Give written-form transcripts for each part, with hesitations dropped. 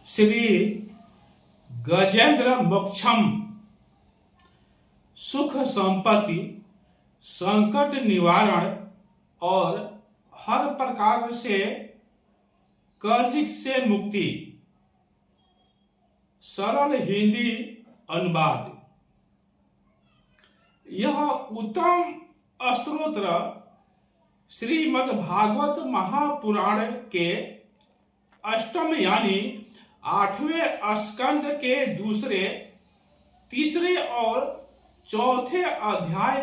श्री गजेंद्र मोक्षम सुख संपत्ति, संकट निवारण और हर प्रकार से कर्ज से मुक्ति। सरल हिंदी अनुवाद। यह उत्तम स्तोत्र श्रीमद् भागवत महापुराण के अष्टम यानी 8वें स्कंद के दूसरे, तीसरे और चौथे अध्याय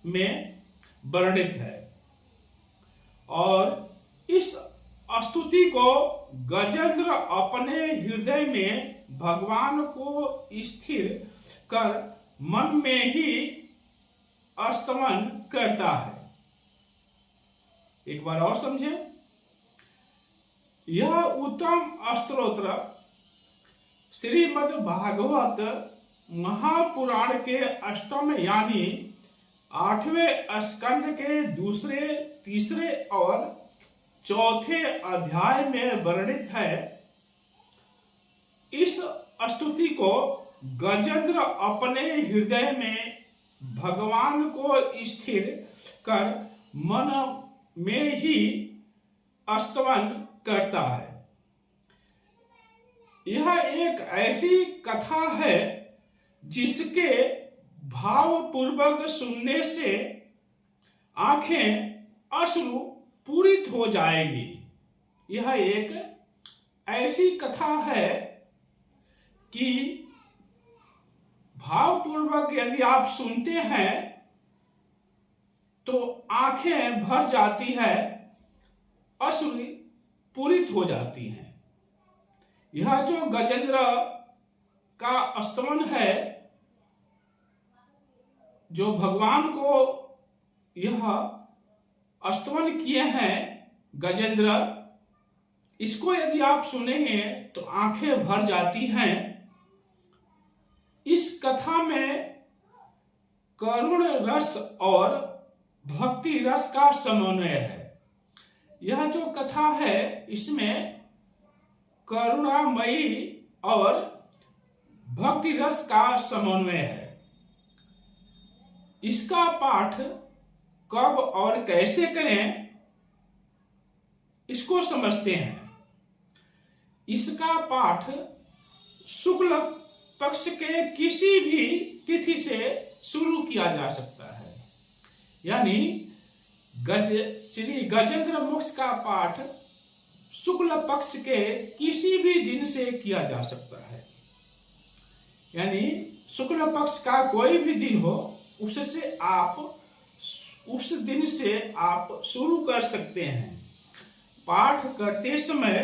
में वर्णित है और इस स्तुति को गजेंद्र अपने हृदय में भगवान को स्थिर कर मन में ही स्तमन करता है। एक बार और समझे। यह उत्तम स्तोत्र श्रीमद् भागवत महापुराण के अष्टम यानी 8वें स्कंद के दूसरे, तीसरे और चौथे अध्याय में वर्णित है। इस स्तुति को गजेंद्र अपने हृदय में भगवान को स्थिर कर मन में ही स्तमन करता है। यह एक ऐसी कथा है जिसके भावपूर्वक सुनने से आंखें अश्रु पूरित हो जाएगी। यह एक ऐसी कथा है कि भावपूर्वक यदि आप सुनते हैं तो आंखें भर जाती है, अश्रु पूरित हो जाती हैं। यह जो गजेंद्र का स्तमन है, जो भगवान को यह स्तमन किए हैं गजेंद्र, इसको यदि आप सुनेंगे तो आंखें भर जाती हैं। इस कथा में करुण रस और भक्ति रस का समन्वय है। यह जो कथा है इसमें करुणामयी और भक्ति रस का समन्वय है। इसका पाठ कब और कैसे करें इसको समझते हैं। इसका पाठ शुक्ल पक्ष के किसी भी तिथि से शुरू किया जा सकता है। यानी श्री गजेंद्र मोक्ष का पाठ शुक्ल पक्ष के किसी भी दिन से किया जा सकता है। यानी शुक्ल पक्ष का कोई भी दिन हो, उससे आप उस दिन से आप शुरू कर सकते हैं। पाठ करते समय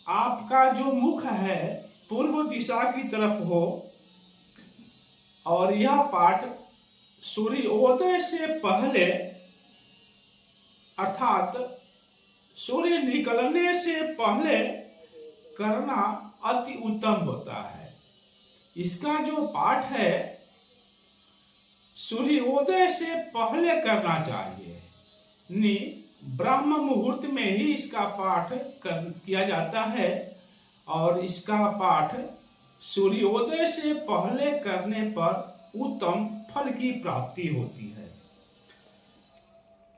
आपका जो मुख है पूर्व दिशा की तरफ हो और यह पाठ सूर्योदय से पहले अर्थात सूर्य निकलने से पहले करना अति उत्तम होता है। इसका जो पाठ है सूर्योदय से पहले करना चाहिए। ब्रह्म मुहूर्त में ही इसका पाठ किया जाता है और इसका पाठ सूर्योदय से पहले करने पर उत्तम फल की प्राप्ति होती है।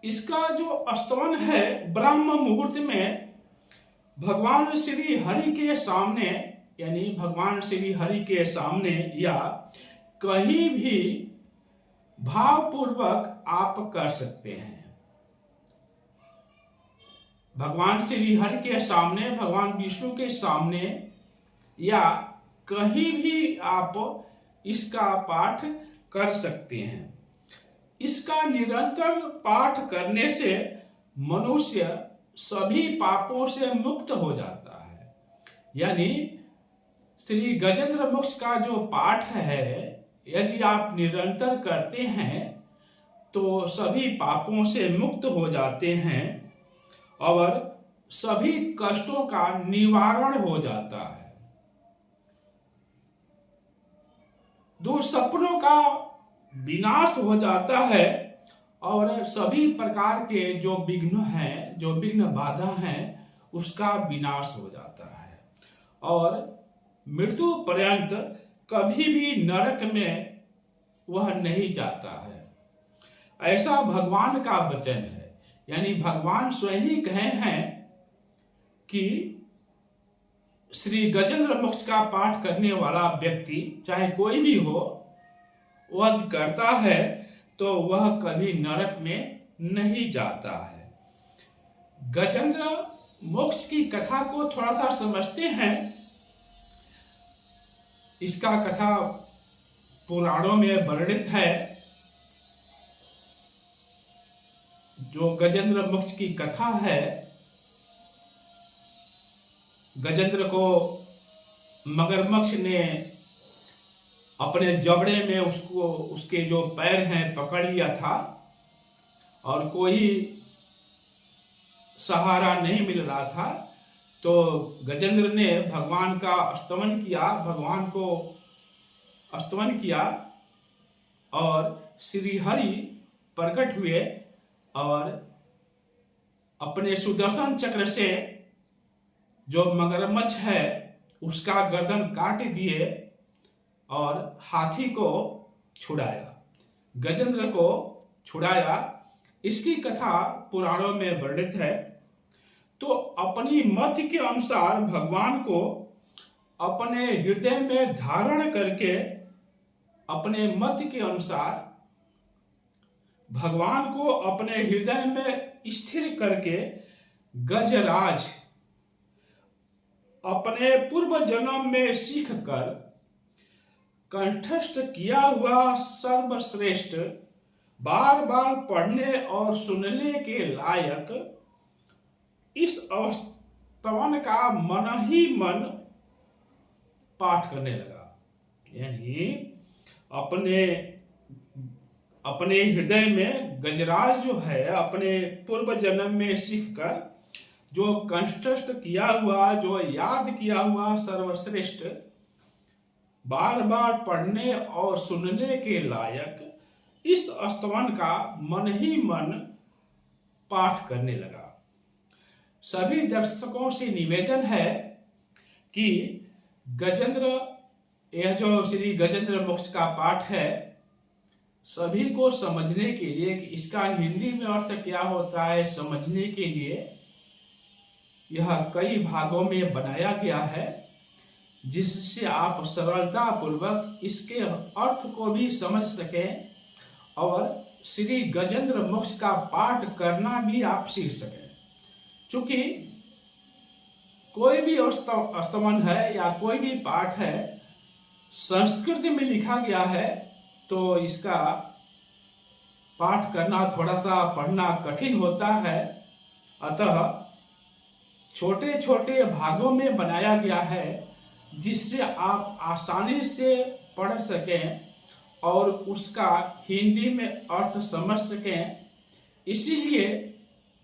इसका जो स्तमन है ब्रह्म मुहूर्त में भगवान श्री हरि के सामने, यानी भगवान श्री हरि के सामने या कहीं भी भावपूर्वक आप कर सकते हैं। भगवान श्री हरि के सामने, भगवान विष्णु के सामने या कहीं भी आप इसका पाठ कर सकते हैं। इसका निरंतर पाठ करने से मनुष्य सभी पापों से मुक्त हो जाता है। यानी श्री गजेंद्र मोक्ष का जो पाठ है यदि आप निरंतर करते हैं तो सभी पापों से मुक्त हो जाते हैं और सभी कष्टों का निवारण हो जाता है। दुष्सपनों का विनाश हो जाता है और सभी प्रकार के जो विघ्न हैं, जो विघ्न बाधा हैं, उसका विनाश हो जाता है और मृत्यु पर्यंत कभी भी नरक में वह नहीं जाता है। ऐसा भगवान का वचन है। यानी भगवान स्वयं ही कहे हैं कि श्री गजेंद्र मोक्ष का पाठ करने वाला व्यक्ति चाहे कोई भी हो, वह करता है तो वह कभी नरक में नहीं जाता है। गजेंद्र मोक्ष की कथा को थोड़ा सा समझते हैं। इसका कथा पुराणों में वर्णित है। जो गजेंद्र मोक्ष की कथा है, गजेंद्र को मगरमच्छ ने अपने जबड़े में उसके जो पैर हैं पकड़ लिया था और कोई सहारा नहीं मिल रहा था। तो गजेंद्र ने भगवान का स्तवन किया, भगवान को स्तवन किया और श्री हरि प्रकट हुए और अपने सुदर्शन चक्र से जो मगरमच्छ है उसका गर्दन काट दिए और हाथी को छुड़ाया, गजेंद्र को छुड़ाया। इसकी कथा पुराणों में वर्णित है। तो अपनी मत के अनुसार भगवान को अपने हृदय में धारण करके, अपने मत के अनुसार भगवान को अपने हृदय में स्थिर करके गजराज अपने पूर्व जन्म में सीख कर कंठस्थ किया हुआ सर्वश्रेष्ठ, बार बार पढ़ने और सुनने के लायक इस स्तवन का मन ही मन पाठ करने लगा। यानी अपने हृदय में गजराज जो है अपने पूर्व जन्म में सीख कर जो कंठस्थ किया हुआ, जो याद किया हुआ सर्वश्रेष्ठ, बार बार पढ़ने और सुनने के लायक इस स्तवन का मन ही मन पाठ करने लगा। सभी दर्शकों से निवेदन है कि यह जो श्री गजेंद्र मोक्ष का पाठ है, सभी को समझने के लिए कि इसका हिंदी में अर्थ क्या होता है, समझने के लिए यह कई भागों में बनाया गया है, जिससे आप सरलता पूर्वक इसके अर्थ को भी समझ सकें और श्री गजेंद्र मोक्ष का पाठ करना भी आप सीख सकें। चूंकि कोई भी स्तवन है या कोई भी पाठ है संस्कृत में लिखा गया है, तो इसका पाठ करना थोड़ा सा पढ़ना कठिन होता है। अतः छोटे छोटे भागों में बनाया गया है जिससे आप आसानी से पढ़ सकें और उसका हिंदी में अर्थ समझ सकें। इसीलिए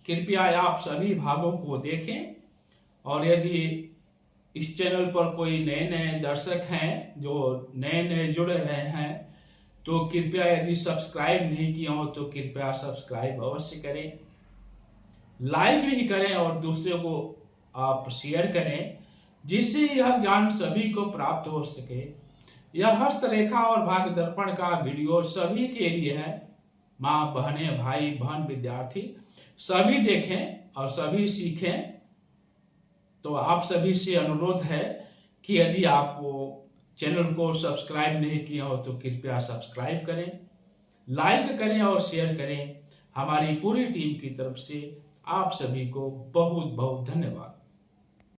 कृपया आप सभी भागों को देखें। और यदि इस चैनल पर कोई नए नए दर्शक हैं जो नए नए जुड़ रहे हैं, तो कृपया यदि सब्सक्राइब नहीं किया हो तो कृपया सब्सक्राइब अवश्य करें, लाइक भी करें और दूसरों को आप शेयर करें, जिससे यह ज्ञान सभी को प्राप्त हो सके। यह हस्तरेखा और भाग्य दर्पण का वीडियो सभी के लिए है। माँ, बहने, भाई, बहन, विद्यार्थी सभी देखें और सभी सीखें। तो आप सभी से अनुरोध है कि यदि आप चैनल को सब्सक्राइब नहीं किया हो तो कृपया सब्सक्राइब करें, लाइक करें और शेयर करें। हमारी पूरी टीम की तरफ से आप सभी को बहुत बहुत धन्यवाद।